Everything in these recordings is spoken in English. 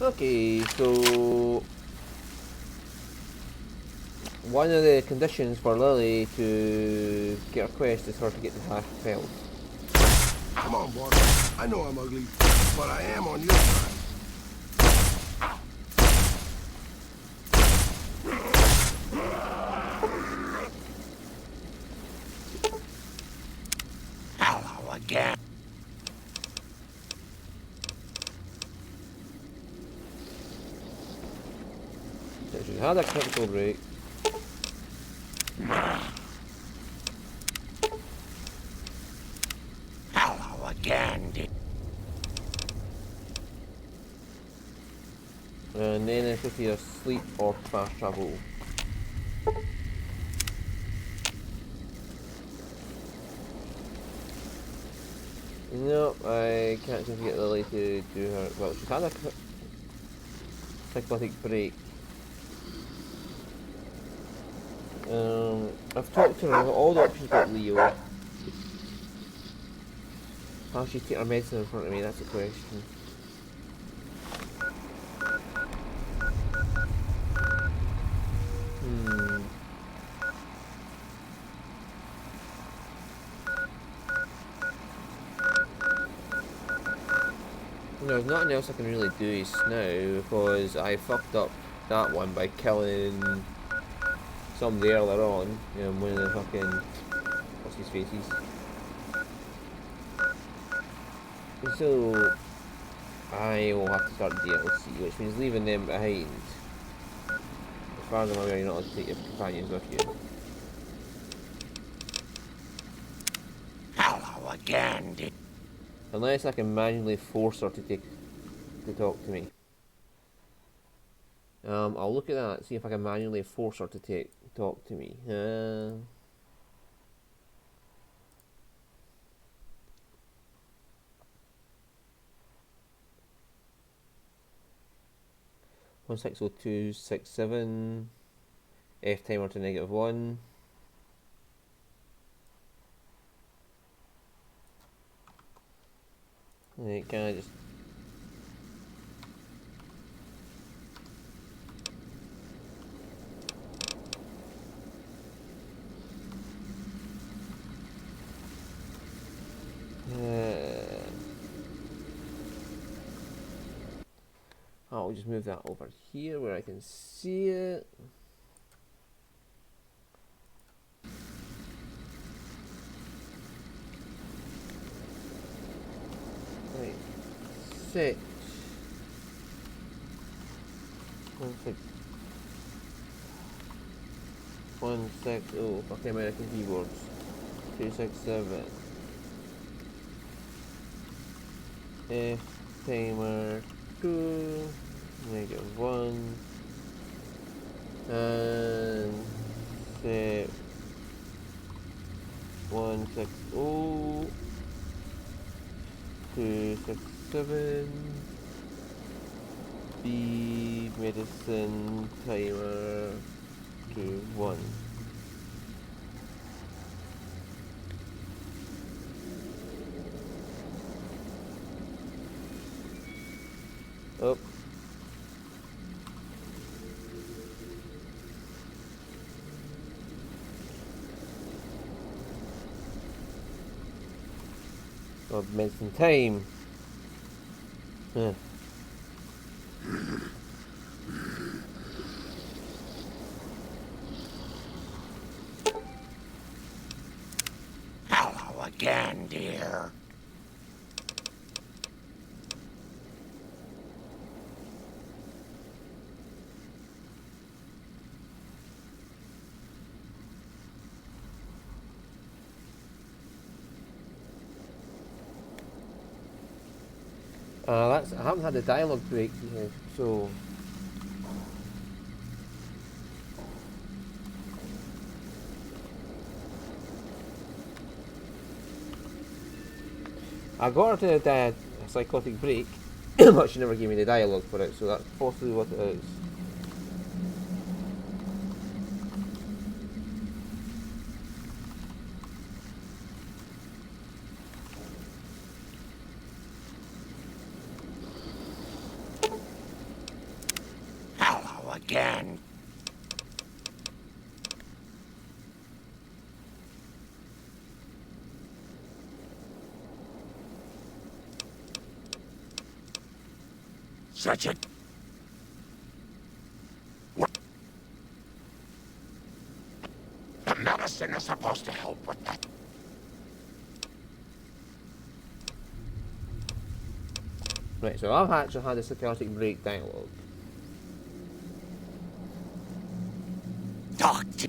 Okay, so one of the conditions for Lily to get her quest is her to get the hash pelts. Come on, boy. I know I'm ugly, but I am on your side. Hello again. So she's had a critical break. Hello again. And then it should either sleep or fast travel. No, I can't seem to get Lily to do her. Well, she's had a psychotic break. I've talked to her, I've got all the options about Leo. How she's taking her medicine in front of me, that's the question. There's nothing else I can really do now because I fucked up that one by killing somebody earlier on. One of the fucking what's his faces. So I will have to start DLC, which means leaving them behind. As far as I'm aware, you're not allowed to take your companions with you. Hello again. Unless I can manually force her to talk to me. I'll look at that, see if I can manually force her to talk to me. 160267 F timer to -1. Right, can I just I'll just move that over here where I can see it. Right, 6 1 6 1 6 oh fucking American keyboards 267 F timer 2 -1 and set 160 267 B medicine timer to 1. Up. Of medicine time. Huh. Hello again, dear. I haven't had a dialogue break yet, so I got her to a psychotic break, but she never gave me the dialogue for it, so that's possibly what it is. again. Such a... What? The medicine is supposed to help with that. Right, so I've actually had a psychotic break dialogue. Doctor.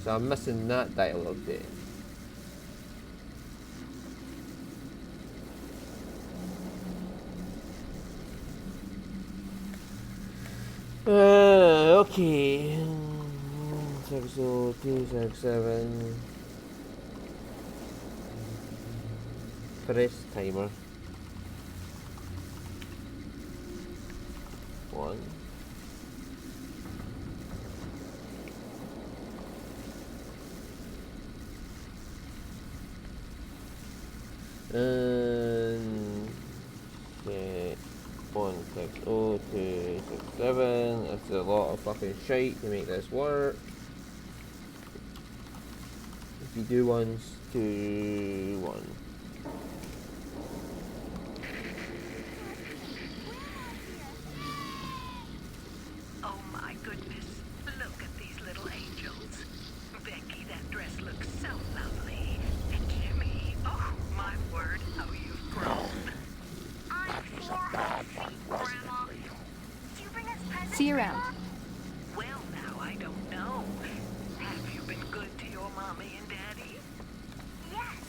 So I'm missing that dialogue there. Okay. 60267. Press timer. 1. And set 160-267. That's a lot of fucking shite to make this work. If you do 121. Oh my goodness, look at these little angels. Becky, that dress looks so lovely. And Jimmy, oh my word, how you've grown. That was a bad one, wasn't it, Leo? Do you bring us presents? See you around. Well, now, I don't know. Have you been good to your mommy and daddy? Yes.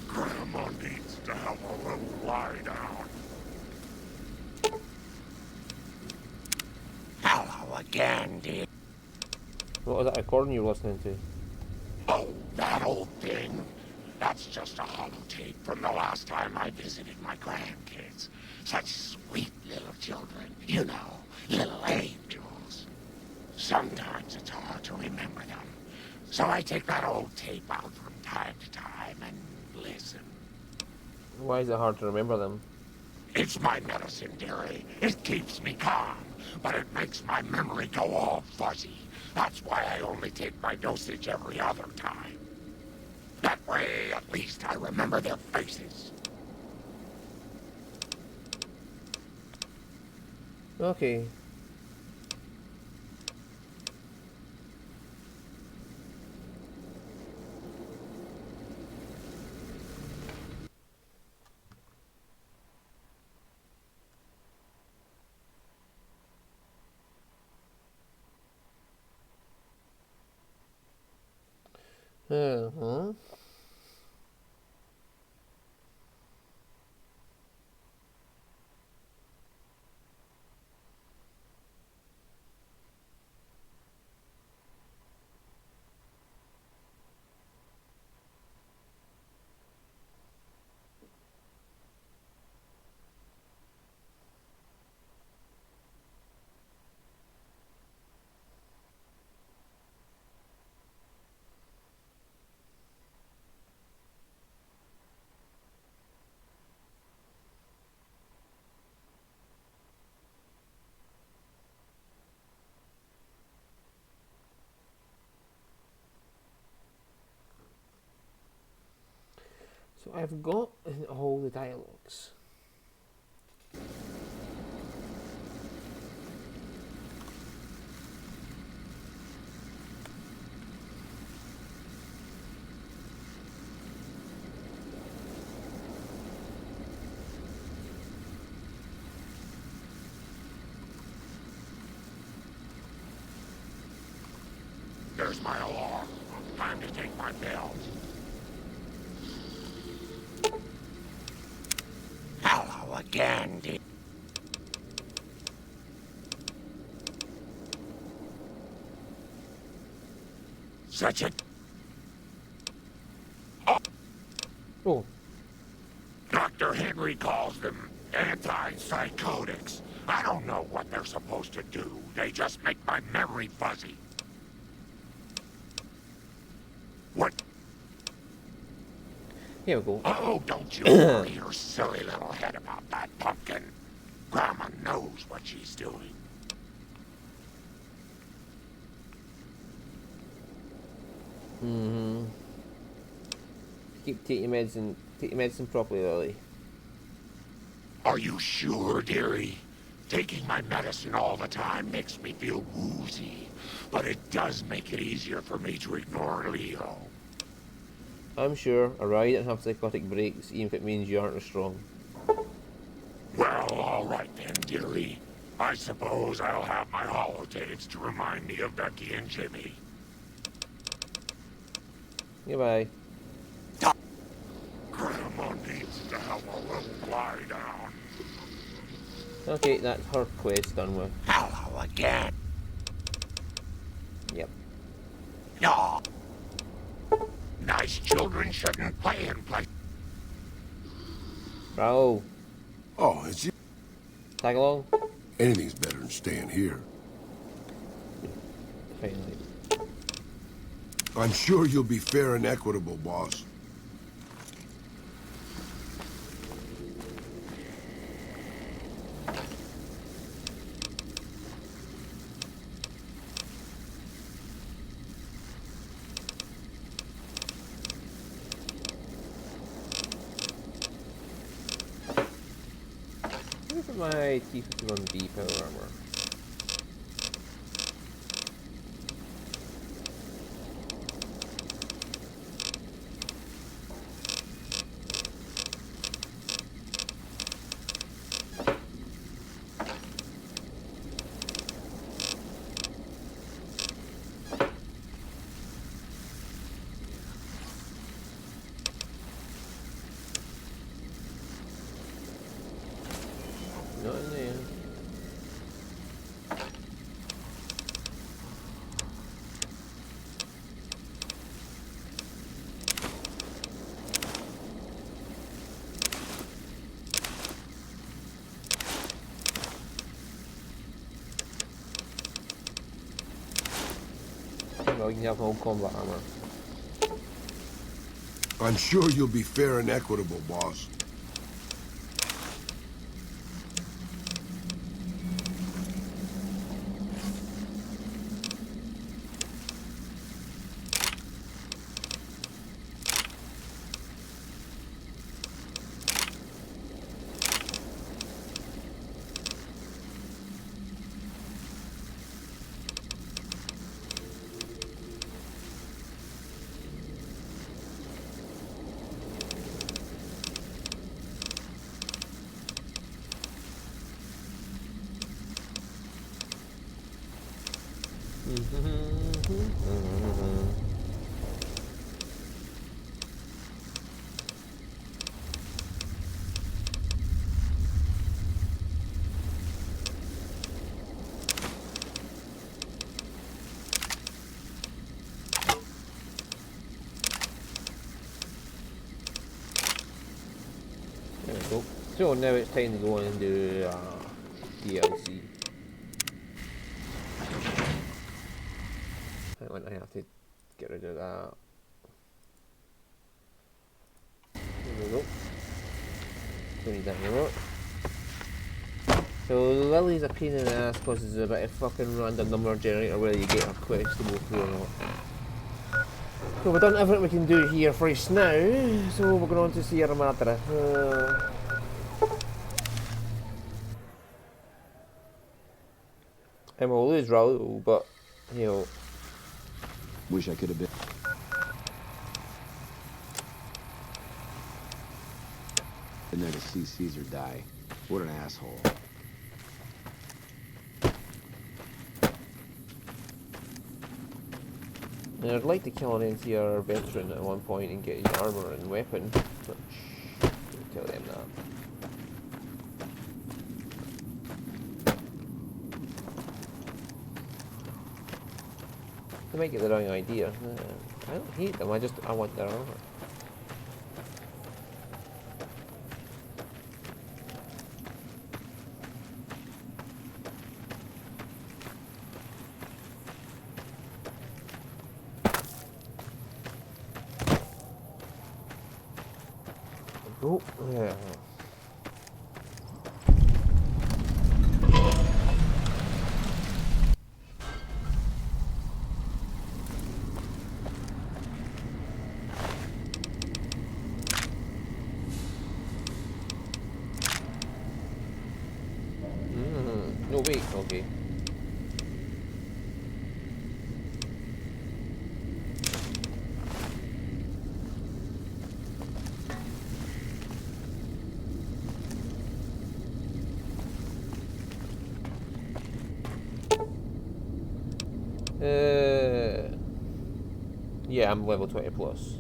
Grandma needs to have a little lie down. Hello again, dear. What was that recording you were listening to? Oh, that old thing. That's just a holotape from the last time I visited my grandkids. Such sweet little children, you know, little angels. Sometimes it's hard to remember them. So I take that old tape out from time to time and listen. Why is it hard to remember them? It's my medicine, dearie. It keeps me calm, but it makes my memory go all fuzzy. That's why I only take my dosage every other time. That way, at least I remember their faces. Okay. Uh-huh. So I've got all the dialogues. There's my alarm. Time to take my pills. Hello again, dear. Such a... Oh, Dr. Henry calls them antipsychotics. I don't know what they're supposed to do. They just make my memory fuzzy. What? Here we go. Oh, don't you worry your silly little head about that pumpkin. Grandma knows what she's doing. Mm-hmm. Take your medicine. Take your medicine properly, Lily. Are you sure, dearie? Taking my medicine all the time makes me feel woozy, but it does make it easier for me to ignore Leo. I'm sure. Alright, you don't have psychotic breaks, even if it means you aren't as strong. Well, all right then, dearie. I suppose I'll have my holotapes to remind me of Becky and Jimmy. Goodbye. Grandma needs to have a little lie down. Okay, that's her quest done with. Hello again. Yep. No. Nice children shouldn't play in place. Bravo. Oh, it's you. Tag along. Anything's better than staying here. Finally. I'm sure you'll be fair and equitable, boss. Look at my T-51B power armor. Not in there. Well, you can have whole combat armor. I'm sure you'll be fair and equitable, boss. There we go. So now it's time to go on and do DLC. I have to get rid of that. There we go. Don't need that anymore. So Lily's a pain in the ass because it's a bit of fucking random number generator whether you get a quest to go through or not. So we've done everything we can do here for us now, so we're going on to Sierra Madre. And we'll lose Raul, but, you know. Wish I could have been. Been there to see Caesar die. What an asshole. And I'd like to kill an NCR veteran at one point and get his armor and weapon, but don't tell them that. They might get the wrong idea. I don't hate them, I want their armor. Oh, yeah. No, wait, okay. Yeah, I'm level 20 plus.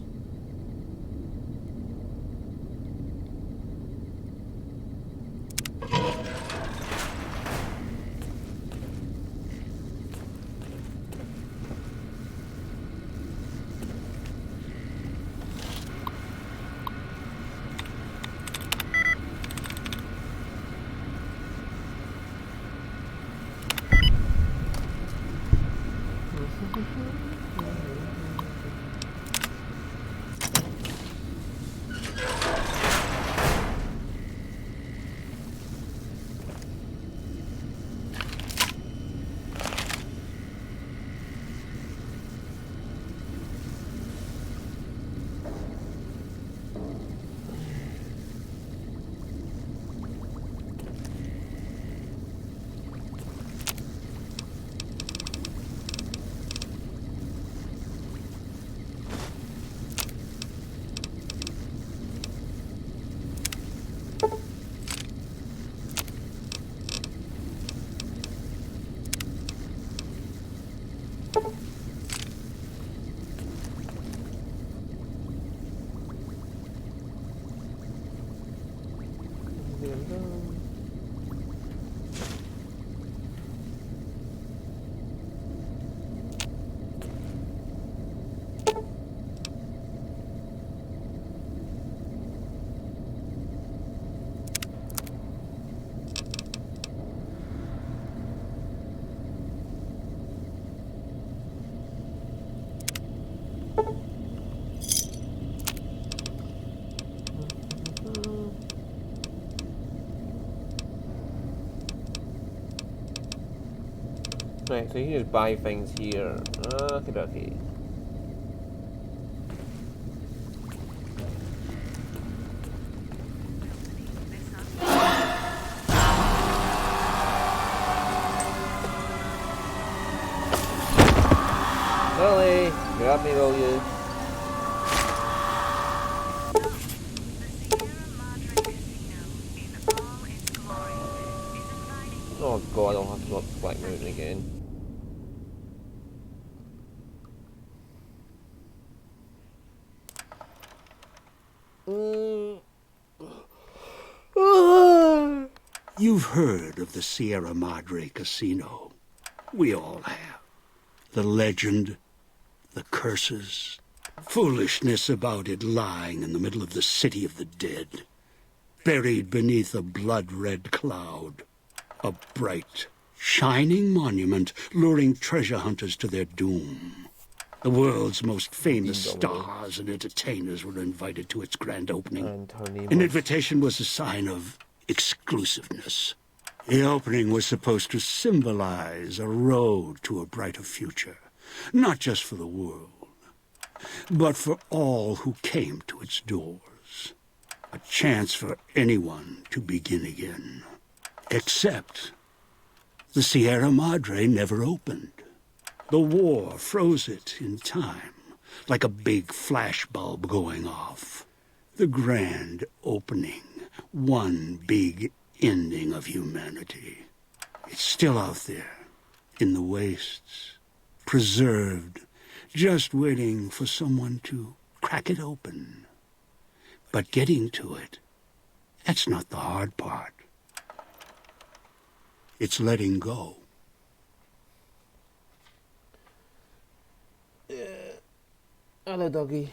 Right, so you can just buy things here. Okay, okay. Lily, grab me, will you? Oh god, I'll have to go up to Black Mountain again. You've heard of the Sierra Madre Casino. We all have. The legend, the curses, foolishness about it lying in the middle of the city of the dead, buried beneath a blood-red cloud. A bright, shining monument luring treasure hunters to their doom. The world's most famous stars and entertainers were invited to its grand opening. An invitation was a sign of exclusiveness. The opening was supposed to symbolize a road to a brighter future, not just for the world, but for all who came to its doors. A chance for anyone to begin again. Except the Sierra Madre never opened. The war froze it in time, like a big flashbulb going off. The grand opening, one big ending of humanity. It's still out there, in the wastes, preserved, just waiting for someone to crack it open. But getting to it, that's not the hard part. It's letting go. Hello, doggy.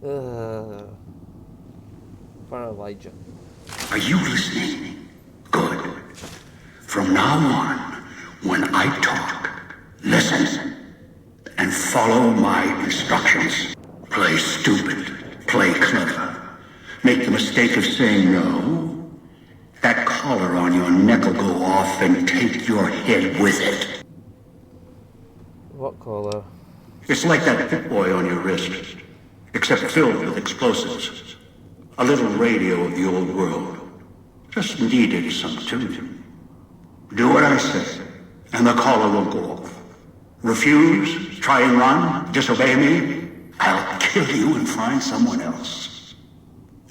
For Elijah. Are you listening? Good. From now on, when I talk, listen and follow my instructions. Play stupid. Play clever. Make the mistake of saying no. That collar on your neck will go off and take your head with it. What collar? It's like that Pip-Boy on your wrist, except filled with explosives. A little radio of the old world. Just needed some tuning. Do what I say, and the collar won't go off. Refuse, try and run, disobey me, I'll kill you and find someone else.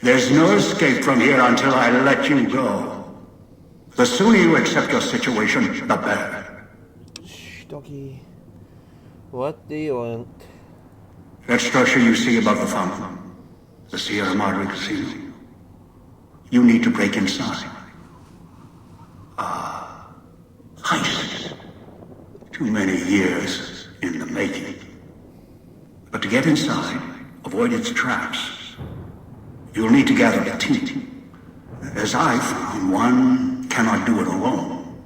There's no escape from here until I let you go. The sooner you accept your situation, the better. Shh, doggy. What do you want? That structure you see above the fountain, the Sierra Madre Casino. You need to break inside. Heist. Too many years in the making. But to get inside, avoid its traps, you'll need to gather a team. As I found, one cannot do it alone.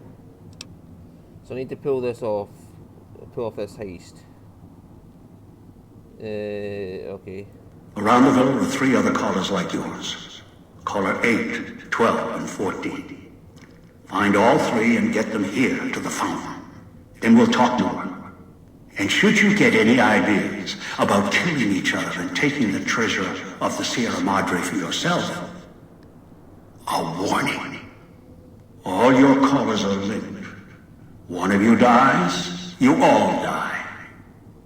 So I need to pull off this heist. Okay. Around the villa are 3 other callers like yours. Caller 8, 12, and 14. Find all 3 and get them here to the fountain. Then we'll talk more. And should you get any ideas about killing each other and taking the treasure of the Sierra Madre for yourself, a warning. All your callers are linked. One of you dies, you all die.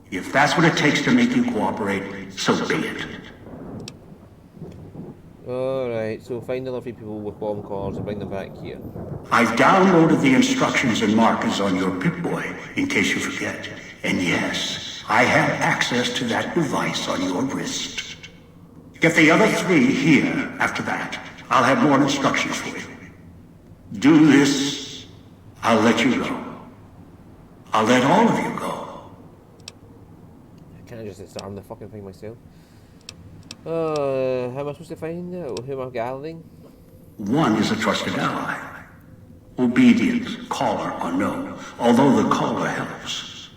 If that's what it takes to make you cooperate, so be it. Alright, so find other 3 people with bomb collars and bring them back here. I've downloaded the instructions and markers on your Pip-Boy, in case you forget. And yes, I have access to that device on your wrist. Get the other 3 here after that. I'll have more instructions for you. Do this, I'll let you go. I'll let all of you go. Can't I just disarm the fucking thing myself? How am I supposed to find out? Who am I gathering? One is a trusted ally. Obedience, caller or no, although the caller helps.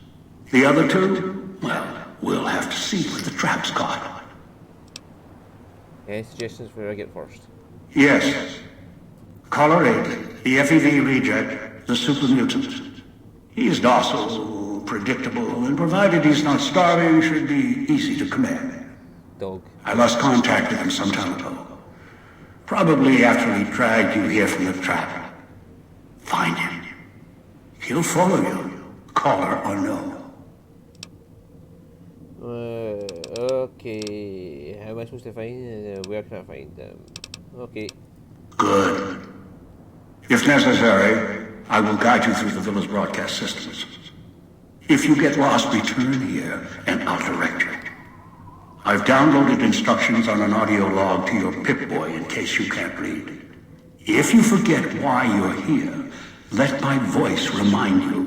The other 2, well, we'll have to see what the trap's got. Any suggestions for who I get first? Yes. Caller 8, the FEV reject, the super mutant. He's docile, predictable, and provided he's not starving, should be easy to command. Dog. I lost contact with him some time ago. Probably after he dragged you here from the trap. Find him. He'll follow you, caller or no. Okay. How am I supposed to find where can I find them? Okay. Good. If necessary, I will guide you through the villa's broadcast systems. If you get lost, return here, and I'll direct you. I've downloaded instructions on an audio log to your Pip-Boy in case you can't read. If you forget why you're here, let my voice remind you.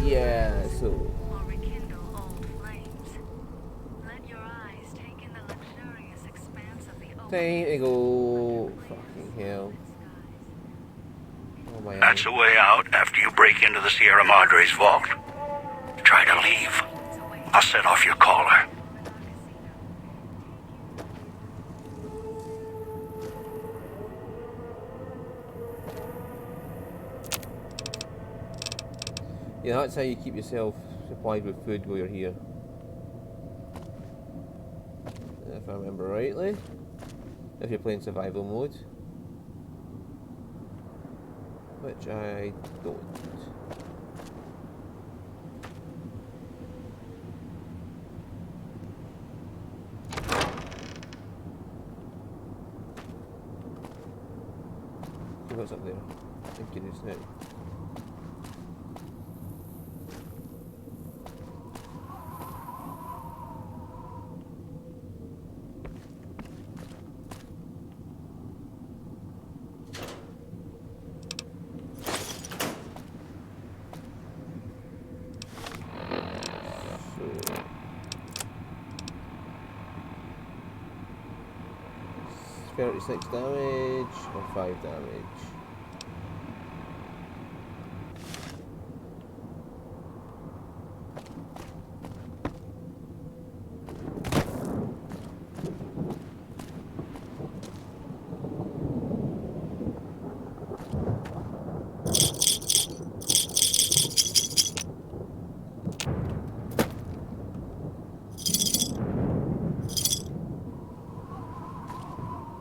Yeah, so time to go. Fucking hell. Oh my god. That's the way out after you break into the Sierra Madre's vault. Try to leave. I'll set off your caller. Yeah, that's how you keep yourself supplied with food while you're here. If I remember rightly. If you're playing survival mode. Which I don't. What's up there? Thank you, just now. 36 damage or 5 damage.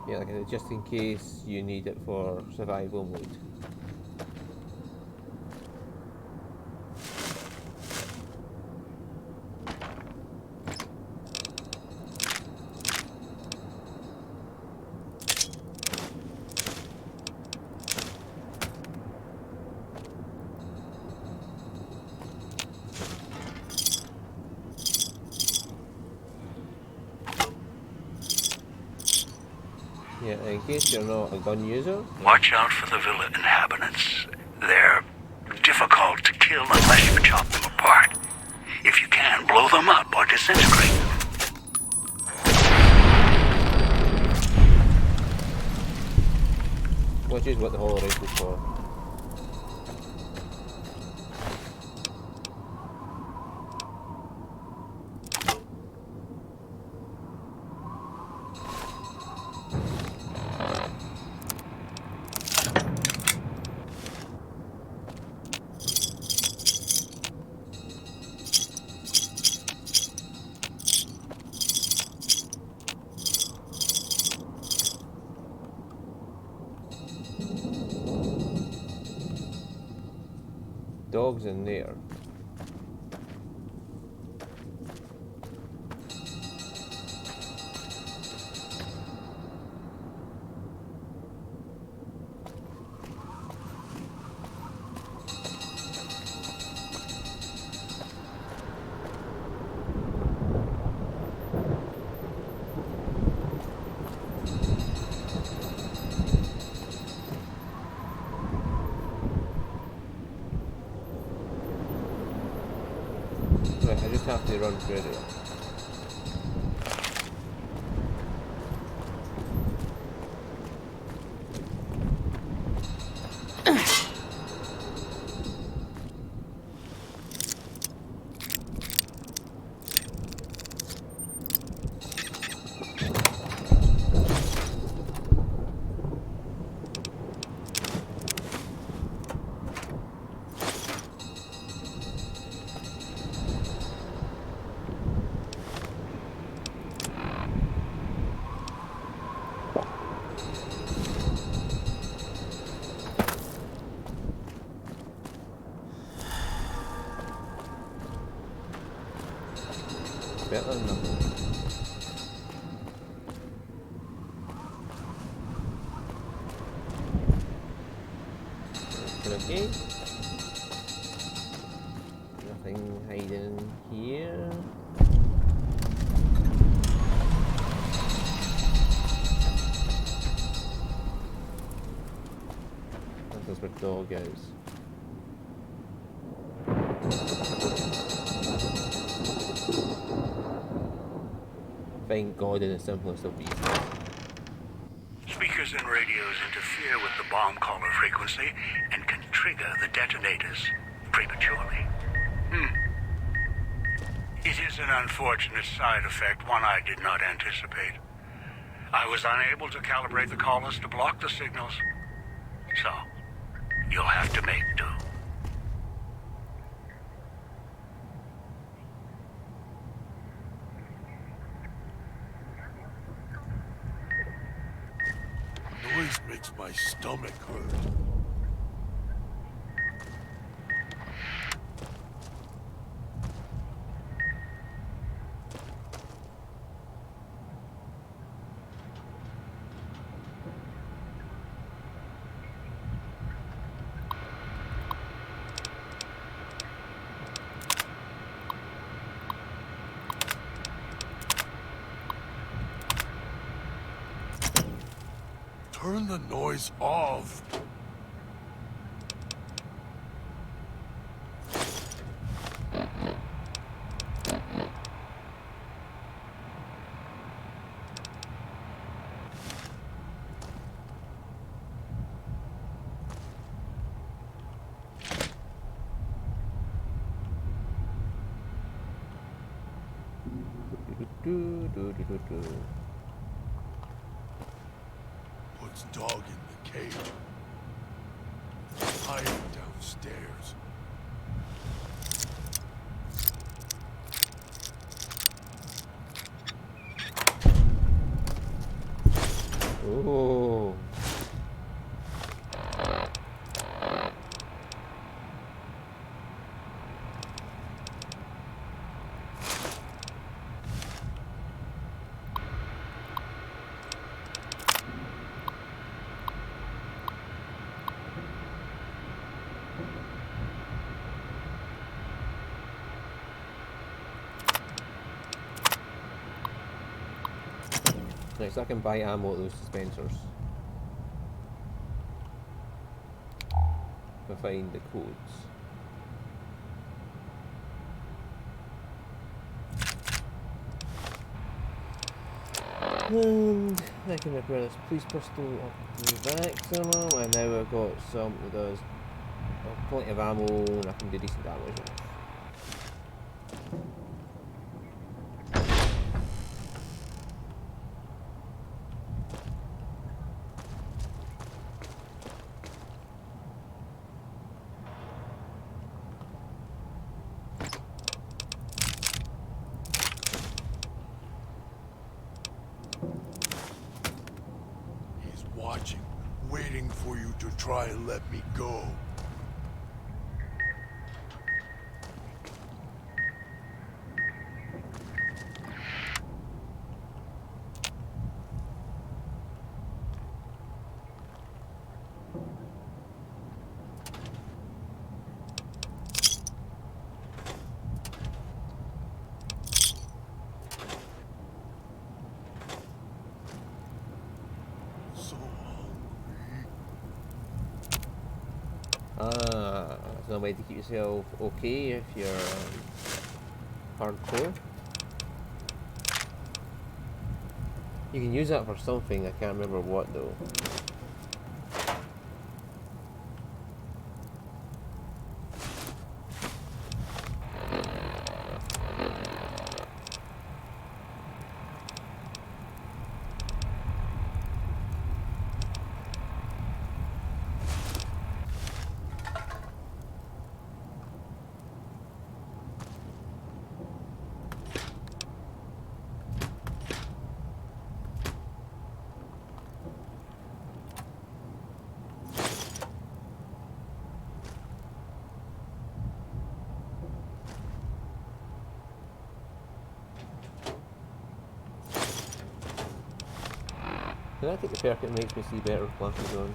Yeah, like I said, just in case you need it for survival mode. Yeah, in case you're not a gun user. Watch out for the villa inhabitants. They're difficult to kill unless you chop them apart. If you can, blow them up or disintegrate them. Which is what the whole race is for. Dogs in there. Right, I just have to run through it. Better than nothing. Okay. Nothing hiding here. That's where dog is. Thank God in the simplest of ways. Speakers and radios interfere with the bomb caller frequency and can trigger the detonators prematurely. It is an unfortunate side effect, one I did not anticipate. I was unable to calibrate the callers to block the signals, so you'll have to make do. Noise makes my stomach hurt. Turn the noise off. Puts dog in the cage. Hiding downstairs. Oh. Next, I can buy ammo at those dispensers. If I find the codes. And I can repair this police pistol up to the maximum, and now I've got some that does plenty of ammo and I can do decent damage with. He's watching, waiting for you to try and let me go. So hungry. Ah, there's no way to keep yourself okay if you're hardcore. You can use that for something, I can't remember what though. Can I take the perk? It makes me see better with glasses on.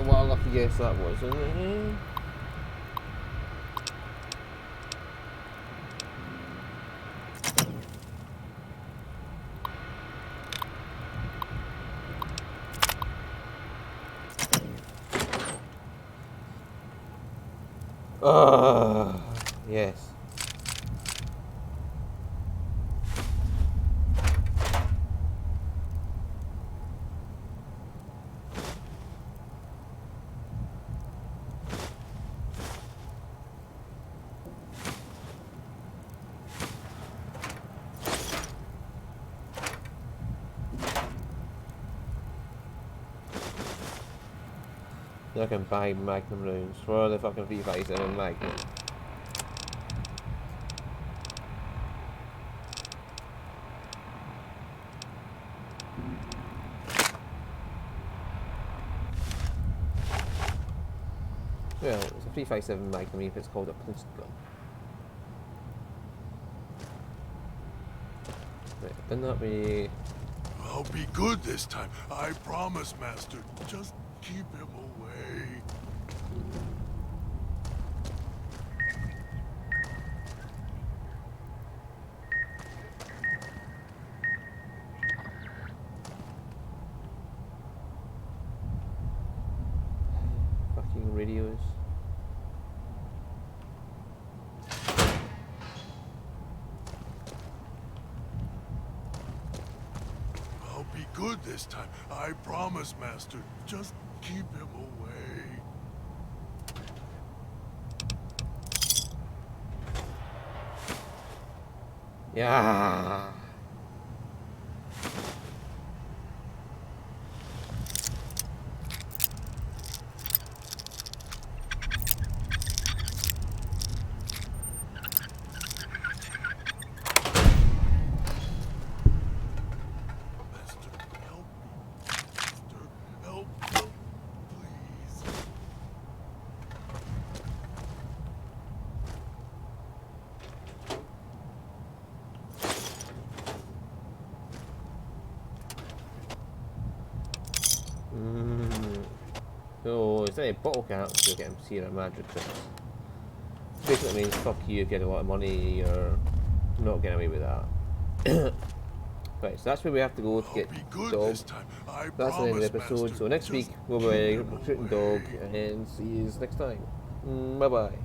What a lucky guess that was, isn't it? Ah, yes. I can buy Magnum rounds for the fucking 357 Magnum. Well, it's a 357 Magnum if it's called a post gun. Right, done that way. I'll be good this time. I promise, Master. Just keep him away. Fucking radios. good this time. I promise, Master. Just keep him away. Yeah. Master, help me. Master, help me, please. So instead of bottle caps, you'll get him Sierra Madre crisps. Basically means fuck you if you had a lot of money, you're not getting away with that. Right, so that's where we have to go to I'll get be good dog. this time. I That's the end of the promise, episode. Master. So next Just week we'll keep be him shooting away. dog and see you next time. Bye bye.